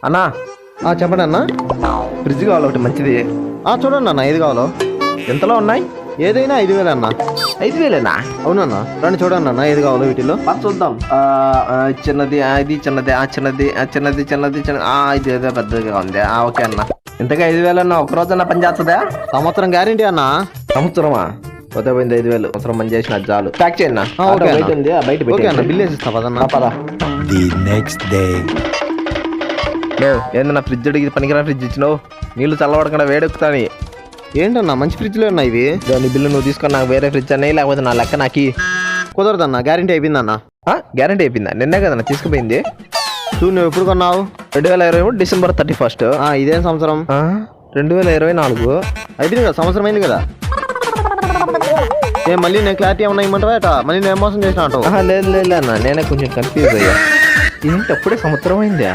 అన్నా చెప్పండి అన్న. ఫ్రిడ్జ్ కావాలి ఒకటి మంచిది. చూడండి అన్న, ఏది కావాలో. ఎంతలో ఉన్నాయి? ఏదైనా 5,000 అన్న. 5,000ఏనా? అవునన్నా, రండి చూడండి అన్న, ఏది కావాలో వీటిలో. చూద్దాం. చిన్నది, ఇది చిన్నది, చిన్నది చిన్నది చిన్నది చిన్నది, ఇది ఏదో పెద్దగా ఉంది. ఓకే అన్న. ఇంతగా 5,000 అన్న ఒక రోజన్నా పని చేస్తుందా? సంవత్సరం గ్యారంటీ అన్న. సంవత్సరమా? పోతే పోయింది 5,000. సంవత్సరం పని చేసిన చాలు. ప్యాక్ చేయండి. ఓకే అన్న. బయట ఉంది, బయట ఓకే అన్న, పెట్టేయండి. బిల్ వేసిస్తా పదన్న. పదా. The next day. ఏందన్నా ఫ్రిడ్జ్ అడిగి పనికిరా ఫ్రిడ్జ్ ఇచ్చినావు? నీళ్లు చల్లబడకుండా వేడెక్కుతాని. ఏంటన్నా, మంచి ఫ్రిడ్జ్లో ఉన్నాయి ఇవి. నీ బిల్లు నువ్వు తీసుకొని నాకు వేరే ఫ్రిడ్జ్ అనే, లేకపోతే నా లెక్క నాకి కుదరదన్న, గ్యారంటీ అయిపోయిందన్న. గ్యారంటీ అయిపోయిందా? నిన్నే కదన్నా తీసుకుపోయింది. చూడు, నువ్వు ఎప్పుడు కొన్నావు? 2023 డిసెంబర్ 31. ఇదేం సంవత్సరం? 2024. అయిపోయింది కదా, సంవత్సరం అయింది కదా. మళ్ళీ నేను క్లారిటీ ఏమన్నా ఇమ్మంటావా? మళ్ళీ నేను మోసం చేసిన అంటావు. లేదు లేదు అన్న, నేనే కొంచెం కన్ఫ్యూజ్ అయ్యా. ఏంటి అప్పుడే సంవత్సరం అయిందా?